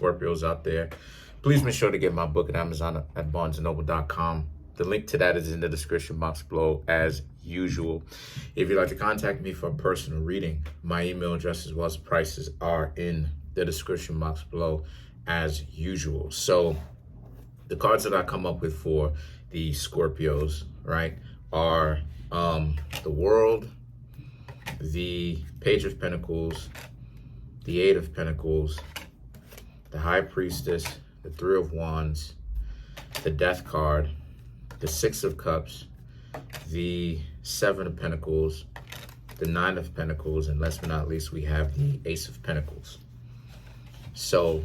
Scorpios out there, please make sure to get my book at Amazon at barnesandnoble.com. The link to that is in the description box below as usual. If you'd like to contact me for a personal reading, my email address as well as prices are in the description box below as usual. So the cards that I come up with for the Scorpios, right, are the World, the Page of Pentacles, the Eight of Pentacles, the High Priestess, the Three of Wands, the Death card, the Six of Cups, the Seven of Pentacles, the Nine of Pentacles, and last but not least, we have the Ace of Pentacles. So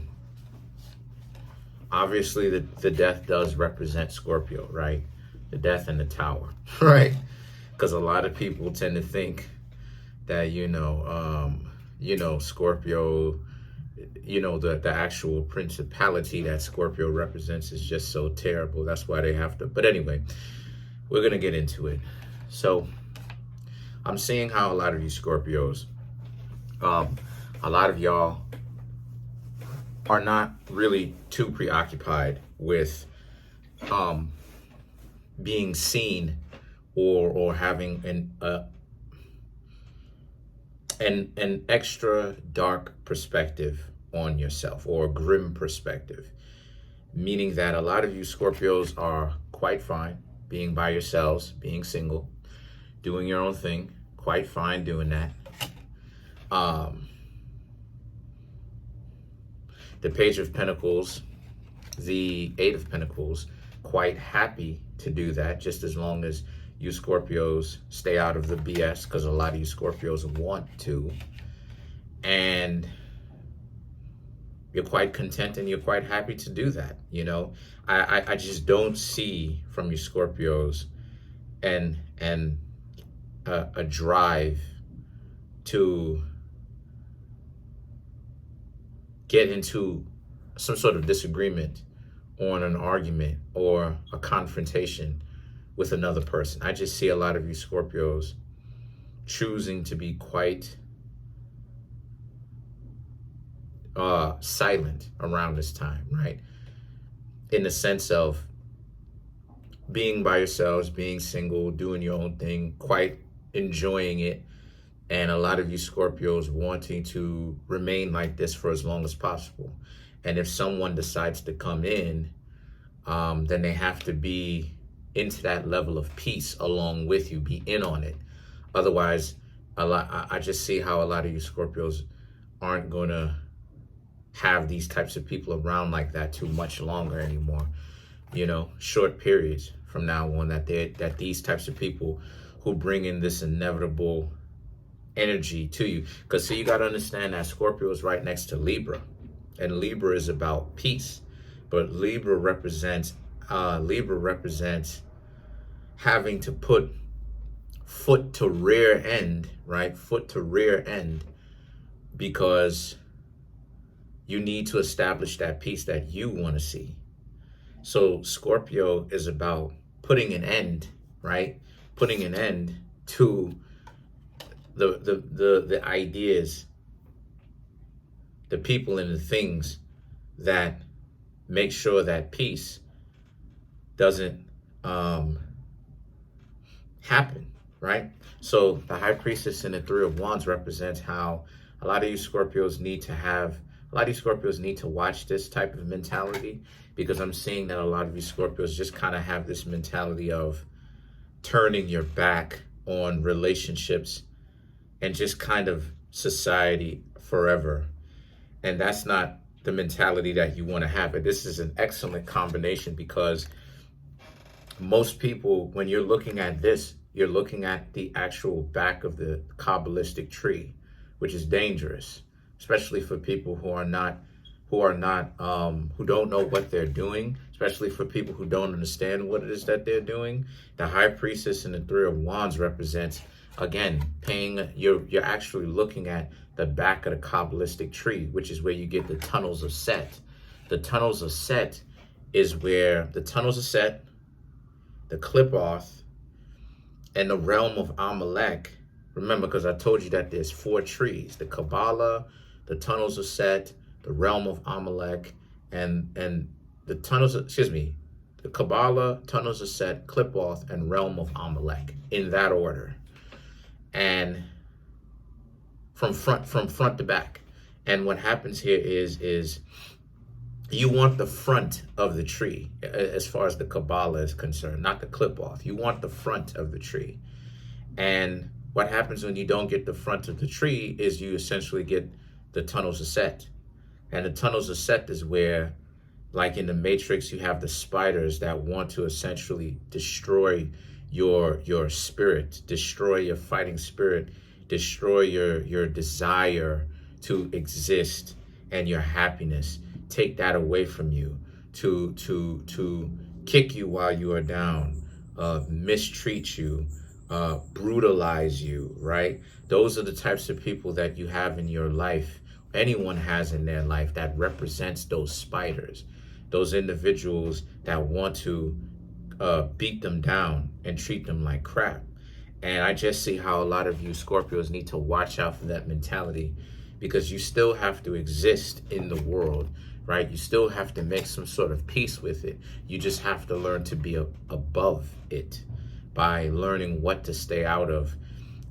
obviously the Death does represent Scorpio, right? The Death and the Tower, right? Because a lot of people tend to think that, Scorpio, the actual principality that Scorpio represents is just so terrible. That's why they have to. But anyway, we're going to get into it. So I'm seeing how a lot of you Scorpios, a lot of y'all are not really too preoccupied with being seen or having an extra dark perspective on yourself, or a grim perspective, meaning that a lot of you Scorpios are quite fine being by yourselves, being single, doing your own thing, quite fine doing that. The Page of Pentacles, the Eight of Pentacles, quite happy to do that, just as long as you Scorpios stay out of the BS, because a lot of you Scorpios want to. And you're quite content and you're quite happy to do that, I just don't see from you Scorpios a drive to get into some sort of disagreement on an argument or a confrontation with another person. I just see a lot of you Scorpios choosing to be quite silent around this time, right? In the sense of being by yourselves, being single, doing your own thing, quite enjoying it. And a lot of you Scorpios wanting to remain like this for as long as possible. And if someone decides to come in, then they have to be into that level of peace along with you, be in on it. Otherwise, I just see how a lot of you Scorpios aren't going to have these types of people around like that too much longer anymore. Short periods from now on, that these types of people who bring in this inevitable energy to you. Because so you got to understand that Scorpio is right next to Libra, and Libra is about peace. But Libra represents having to put foot to rear end, right? Foot to rear end, because you need to establish that peace that you want to see. So Scorpio is about putting an end, right? Putting an end to the ideas, the people and the things that make sure that peace doesn't happen, right? So the High Priestess and the Three of Wands represents how a lot of you Scorpios need to watch this type of mentality, because I'm seeing that a lot of you Scorpios just kind of have this mentality of turning your back on relationships and just kind of society forever. And that's not the mentality that you want to have. But this is an excellent combination, because most people, when you're looking at this, you're looking at the actual back of the Kabbalistic tree, which is dangerous, especially for people who don't know what they're doing, especially for people who don't understand what it is that they're doing. The High Priestess and the Three of Wands represents, again, you're actually looking at the back of the Kabbalistic tree, which is where you get the tunnels of Set. The tunnels of Set is where the tunnels of Set, the Clip-Off, and the realm of Amalek. Remember, because I told you that there's 4 trees: the Kabbalah, the tunnels of Set, the the realm of Amalek, and the tunnels, the Kabbalah, tunnels of Set, Clip-Off, and realm of Amalek, in that order. And from front to back. And what happens here is you want the front of the tree as far as the Kabbalah is concerned, not the Clip-Off. You want the front of the tree. And what happens when you don't get the front of the tree is you essentially get the tunnels of Set. And the tunnels of Set is where, like in the Matrix, you have the spiders that want to essentially destroy your spirit, destroy your fighting spirit, destroy your desire to exist and your happiness, take that away from you, to kick you while you are down, mistreat you, brutalize you, right? Those are the types of people that you have in your life, anyone has in their life, that represents those spiders, those individuals that want to beat them down and treat them like crap. And I just see how a lot of you Scorpios need to watch out for that mentality, because you still have to exist in the world, right? You still have to make some sort of peace with it. You just have to learn to be above it by learning what to stay out of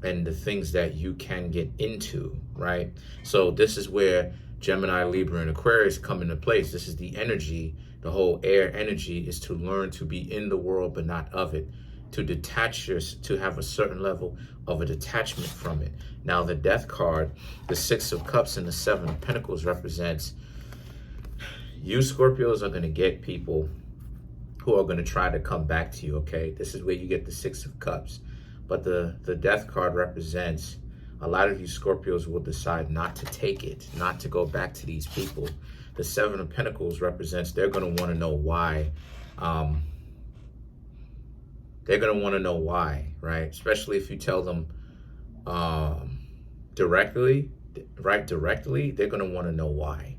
and the things that you can get into, right? So this is where Gemini, Libra, and Aquarius come into place. This is the energy, the whole air energy, is to learn to be in the world but not of it, to detach to have a certain level of a detachment from it. Now the Death card, the Six of Cups and the Seven of Pentacles represents you Scorpios are going to get people who are going to try to come back to you, okay? This is where you get the Six of Cups. But the Death card represents a lot of you Scorpios will decide not to take it, not to go back to these people. The Seven of Pentacles represents they're going to want to know why. They're going to want to know why, right? Especially if you tell them directly, right? Directly, they're going to want to know why.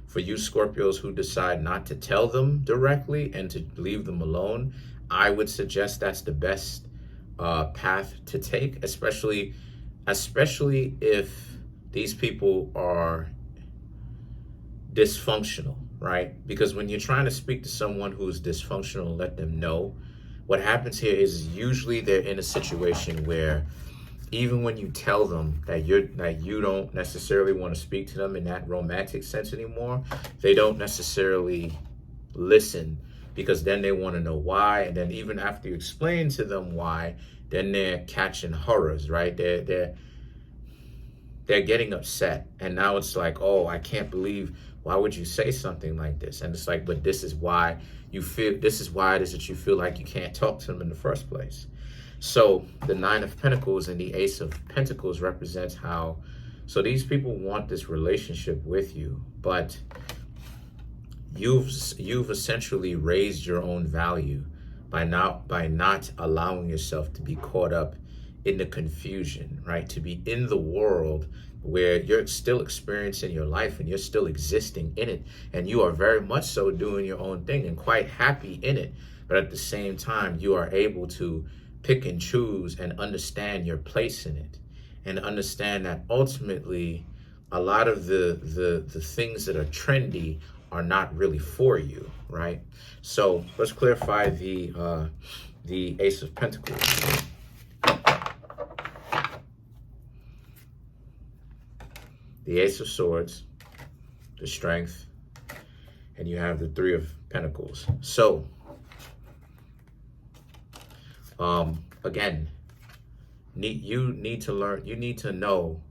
For you Scorpios who decide not to tell them directly and to leave them alone, I would suggest that's the best path to take, especially if these people are dysfunctional, right? Because when you're trying to speak to someone who's dysfunctional and let them know, what happens here is usually they're in a situation where even when you tell them that you don't necessarily want to speak to them in that romantic sense anymore, they don't necessarily listen, because then they want to know why. And then even after you explain to them why, then they're catching horrors, right? They're getting upset. And now it's like, oh, I can't believe, why would you say something like this? And it's like, but this is why it is that you feel like you can't talk to them in the first place. So the Nine of Pentacles and the Ace of Pentacles represents how, so these people want this relationship with you, but you've essentially raised your own value by not allowing yourself to be caught up in the confusion, right? To be in the world where you're still experiencing your life and you're still existing in it, and you are very much so doing your own thing and quite happy in it. But at the same time, you are able to pick and choose and understand your place in it, and understand that ultimately a lot of the things that are trendy are not really for you, right? So let's clarify the Ace of Pentacles. The Ace of Swords, the Strength, and you have the Three of Pentacles. So, again, you need to learn, you need to know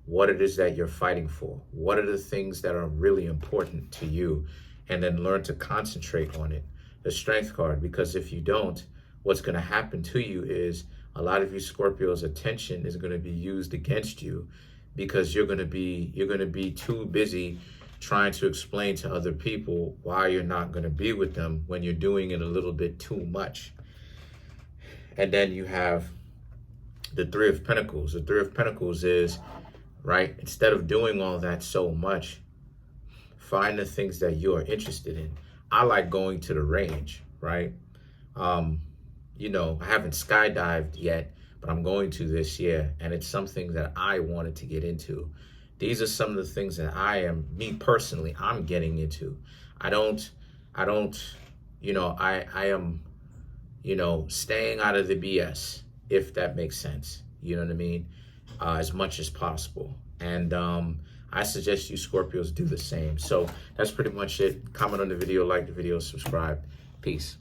what it is that you're fighting for. What are the things that are really important to you? And then learn to concentrate on it. The Strength card, because if you don't, what's going to happen to you is a lot of you Scorpios' attention is going to be used against you, because you're going to be too busy trying to explain to other people why you're not going to be with them when you're doing it a little bit too much. And then you have the Three of Pentacles. The Three of Pentacles is, right, instead of doing all that so much, find the things that you are interested in. I like going to the range, right? You know, I haven't skydived yet, but I'm going to this year, and it's something that I wanted to get into. These are some of the things that me personally, I'm getting into. I don't, I am, staying out of the BS, if that makes sense. You know what I mean? As much as possible. And I suggest you Scorpios do the same. So that's pretty much it. Comment on the video, like the video, subscribe. Peace.